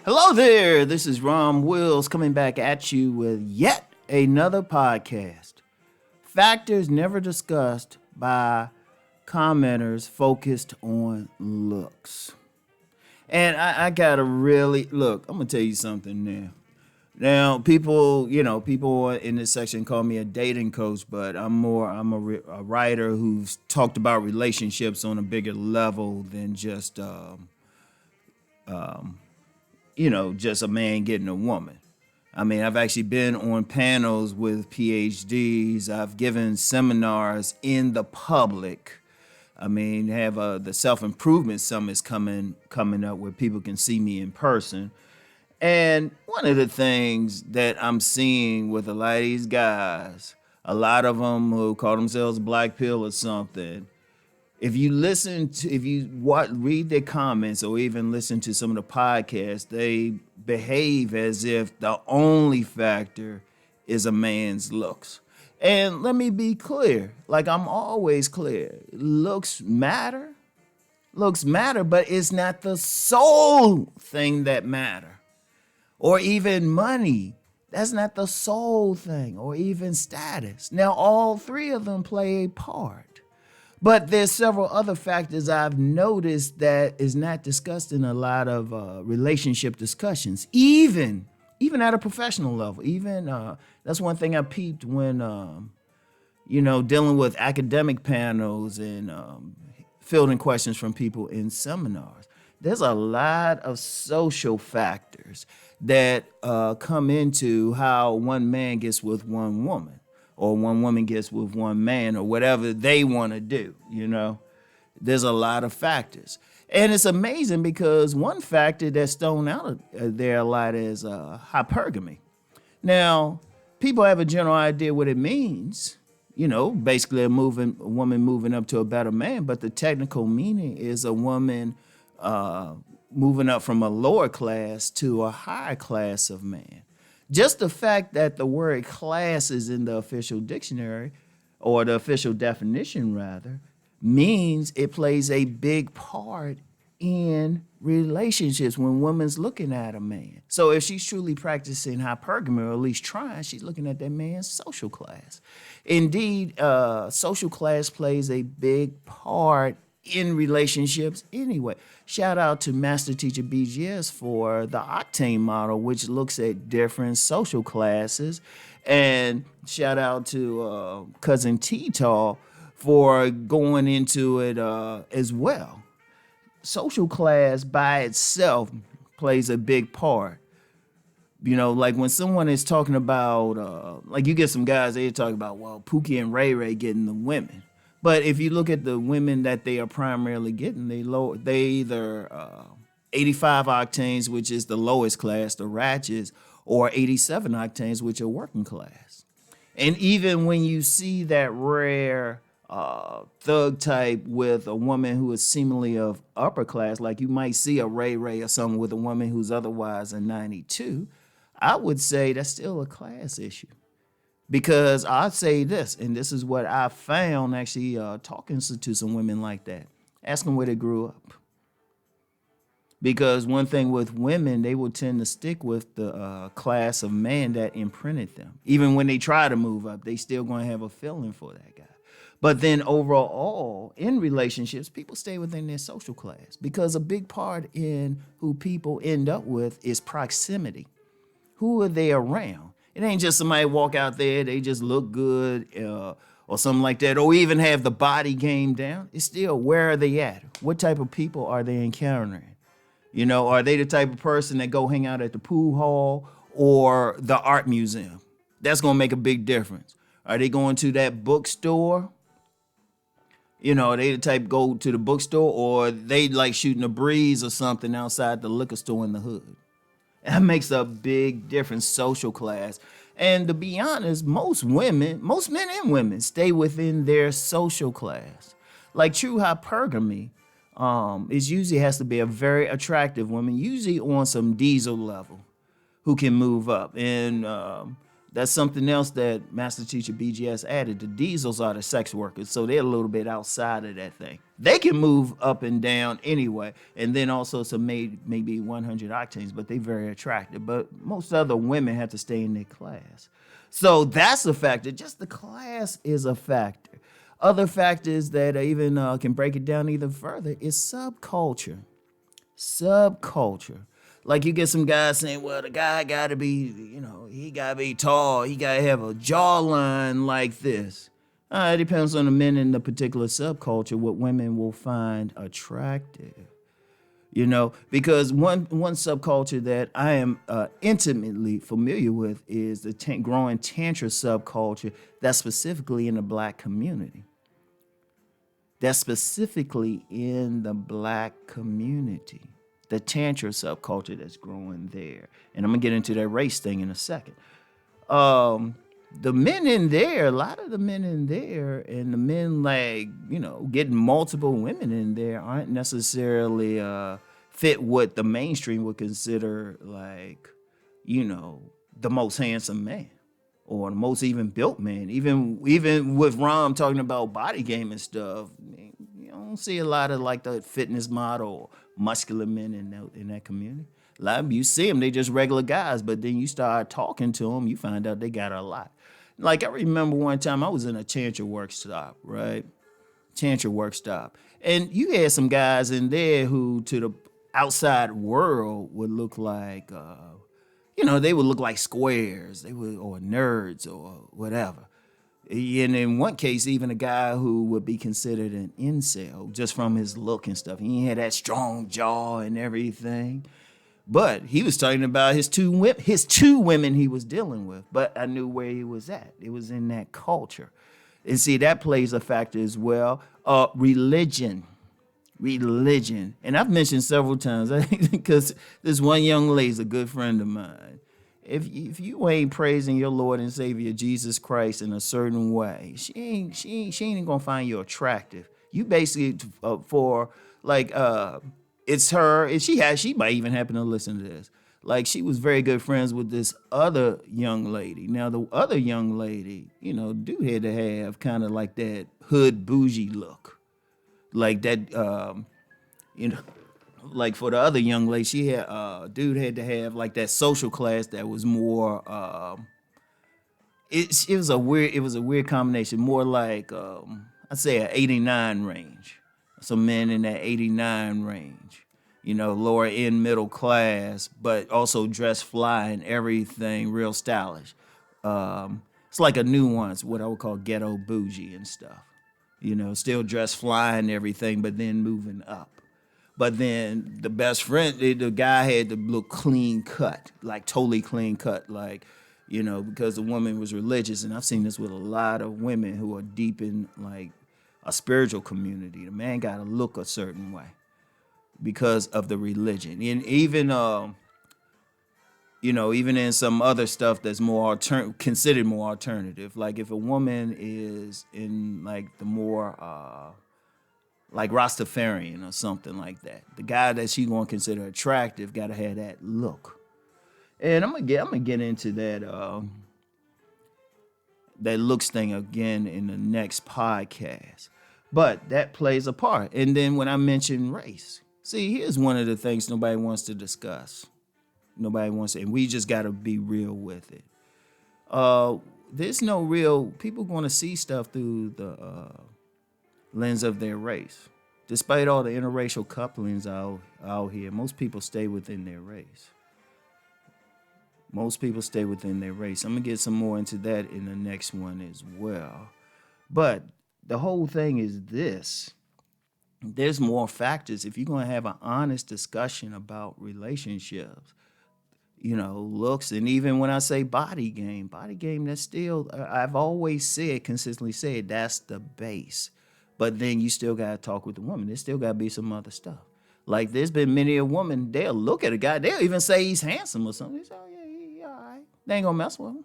Hello there, this is Rom Wills coming back at you with yet another podcast. Factors never discussed by commenters focused on looks. And I gotta really look, I'm gonna tell you something now. Now, people in this section call me a dating coach, but I'm a writer who's talked about relationships on a bigger level than just just a man getting a woman. I mean, I've actually been on panels with PhDs. I've given seminars in the public. I mean, have the self-improvement summits coming up where people can see me in person. And one of the things that I'm seeing with a lot of these guys, a lot of them who call themselves black pill or something, if you read their comments or even listen to some of the podcasts, they behave as if the only factor is a man's looks. And let me be clear, like I'm always clear, looks matter, but it's not the sole thing that matter. Or even money, that's not the sole thing, or even status. Now, all three of them play a part. But there's several other factors I've noticed that is not discussed in a lot of relationship discussions, even at a professional level. That's one thing I peeped when, dealing with academic panels and fielding questions from people in seminars. There's a lot of social factors that come into how one man gets with one woman, or one woman gets with one man, or whatever they want to do, There's a lot of factors. And it's amazing because one factor that's thrown out there a lot is hypergamy. Now, people have a general idea what it means, basically a woman moving up to a better man, but the technical meaning is a woman moving up from a lower class to a higher class of man. Just the fact that the word class is in the official dictionary, or the official definition rather, means it plays a big part in relationships when woman's looking at a man. So if she's truly practicing hypergamy, or at least trying, she's looking at that man's social class. Indeed, social class plays a big part in relationships anyway. Shout out to Master Teacher BGS for the Octane model, which looks at different social classes. And shout out to Cousin T-Tall for going into it as well. Social class by itself plays a big part. Like when someone is talking about, like you get some guys, they talk about, well, Pookie and Ray Ray getting the women. But if you look at the women that they are primarily getting, they either 85 octanes, which is the lowest class, the ratchets, or 87 octanes, which are working class. And even when you see that rare thug type with a woman who is seemingly of upper class, like you might see a Ray Ray or something with a woman who's otherwise a 92, I would say that's still a class issue. Because I'd say this, and this is what I found actually talking to some women like that. Ask them where they grew up. Because one thing with women, they will tend to stick with the class of man that imprinted them. Even when they try to move up, they still going to have a feeling for that guy. But then overall, in relationships, people stay within their social class. Because a big part in who people end up with is proximity. Who are they around? It ain't just somebody walk out there, they just look good or something like that, or even have the body game down. It's still, where are they at? What type of people are they encountering? Are they the type of person that go hang out at the pool hall or the art museum? That's going to make a big difference. Are they going to that bookstore? Are they the type go to the bookstore, or they like shooting a breeze or something outside the liquor store in the hood? That makes a big difference, social class. And to be honest, most men and women stay within their social class. Like true hypergamy, it usually has to be a very attractive woman, usually on some diesel level, who can move up. And That's something else that Master Teacher BGS added. The diesels are the sex workers, so they're a little bit outside of that thing. They can move up and down anyway, and then also some maybe 100 octanes, but they're very attractive. But most other women have to stay in their class. So that's a factor. Just the class is a factor. Other factors that even can break it down even further is subculture. Subculture. Like you get some guys saying, well, the guy got to be, he got to be tall. He got to have a jawline like this. It depends on the men in the particular subculture, what women will find attractive. Because one subculture that I am intimately familiar with is the growing Tantra subculture that's specifically in the black community. The Tantra subculture that's growing there. And I'm going to get into that race thing in a second. The men in there, a lot of the men in there, and the men getting multiple women in there aren't necessarily fit what the mainstream would consider the most handsome man or the most even built man. Even with Rom talking about body game and stuff, you don't see a lot of the fitness model or muscular men in that community. A lot of you see them, they just regular guys, but then you start talking to them, you find out they got a lot. I remember one time I was in a Tantra work stop, right? Tantra work stop. And you had some guys in there who to the outside world would look like, they would look like squares, or nerds or whatever. And in one case, even a guy who would be considered an incel just from his look and stuff. He had that strong jaw and everything. But he was talking about his two women he was dealing with. But I knew where he was at. It was in that culture. And see, that plays a factor as well. Religion. And I've mentioned several times, because this one young lady's a good friend of mine. If you ain't praising your Lord and Savior Jesus Christ in a certain way, she ain't gonna find you attractive. You basically it's her, and she might even happen to listen to this. She was very good friends with this other young lady. Now the other young lady, dude had to have kind of like that hood bougie look, like that. For the other young lady, she had dude had to have like that social class that was more. It was a weird combination, more like I'd say an 89 range. Some men in that 89 range, lower end middle class, but also dress fly and everything, real stylish. It's like a nuance, what I would call ghetto bougie and stuff. Still dress fly and everything, but then moving up. But then the best friend, the guy had to look clean cut, like totally clean cut, because the woman was religious. And I've seen this with a lot of women who are deep in a spiritual community. The man got to look a certain way because of the religion. And even, even in some other stuff that's more considered more alternative, like if a woman is in the more, like Rastafarian or something like that, the guy that she gonna consider attractive got to have that look. And I'm gonna get into that looks thing again in the next podcast. But that plays a part. And then when I mention race, see, here's one of the things nobody wants to discuss. And we just got to be real with it. There's no real, people going to see stuff through the lens of their race. Despite all the interracial couplings out here, most people stay within their race. I'm going to get some more into that in the next one as well. But the whole thing is this. There's more factors. If you're going to have an honest discussion about relationships, looks, and even when I say body game, that's still, I've always consistently said, that's the base. But then you still got to talk with the woman. There still got to be some other stuff. Like there's been many a woman, they'll look at a guy, they'll even say he's handsome or something. They say, oh yeah, he all right. They ain't gonna mess with him.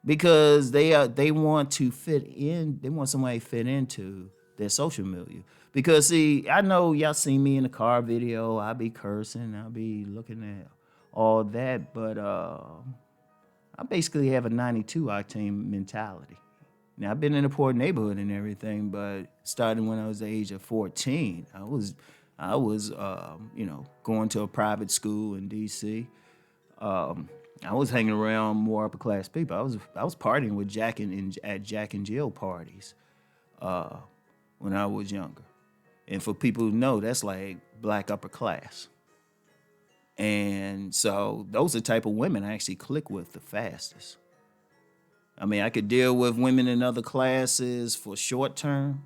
Because they want to fit in, they want somebody to fit into their social milieu. Because see, I know y'all seen me in the car video, I be cursing, I be looking at all that, but I I basically have a 92 octane mentality. Now I've been in a poor neighborhood and everything, but starting when I was the age of 14, I was going to a private school in D.C. I was hanging around more upper class people. I was partying with at Jack and Jill parties when I was younger. And for people who know, that's like black upper class. And so those are the type of women I actually click with the fastest. I mean, I could deal with women in other classes for short term,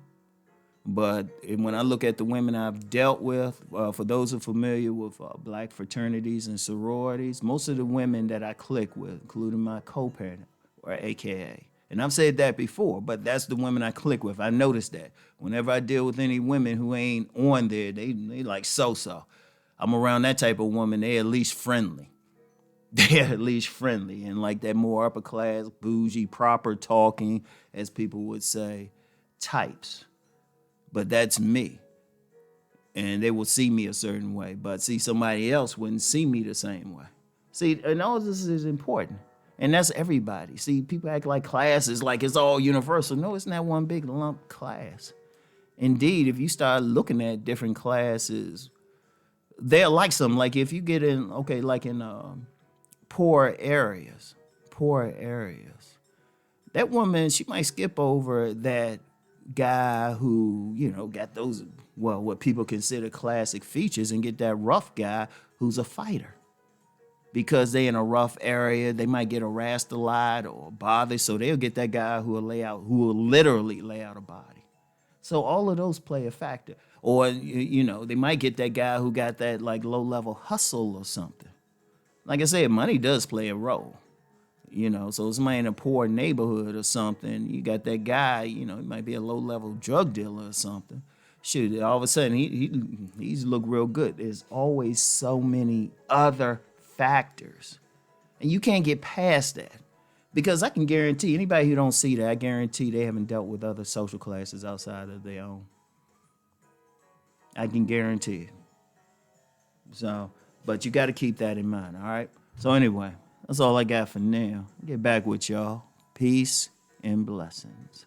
but when I look at the women I've dealt with, for those who are familiar with black fraternities and sororities, most of the women that I click with, including my co-parent or AKA, and I've said that before, but that's the women I click with. I noticed that whenever I deal with any women who ain't on there, they like so. I'm around that type of woman. They at least friendly. They're at least friendly and like that more upper class, bougie, proper talking, as people would say, types. But that's me. And they will see me a certain way. But see, somebody else wouldn't see me the same way. See, and all this is important. And that's everybody. See, people act like class is like it's all universal. No, it's not one big lump class. Indeed, if you start looking at different classes, they're like something. Like if you get in, like in poor areas, that woman, she might skip over that guy who, got those, what people consider classic features and get that rough guy who's a fighter. Because they in a rough area, they might get harassed a lot or bothered, so they'll get that guy who will literally lay out a body. So all of those play a factor. Or, they might get that guy who got that like low-level hustle or something. Like I said, money does play a role. So somebody in a poor neighborhood or something, you got that guy, he might be a low-level drug dealer or something. Shoot, all of a sudden, he's look real good. There's always so many other factors. And you can't get past that. Because I can guarantee, anybody who don't see that, I guarantee they haven't dealt with other social classes outside of their own. I can guarantee it. So, but you got to keep that in mind, all right? So anyway, that's all I got for now. Get back with y'all. Peace and blessings.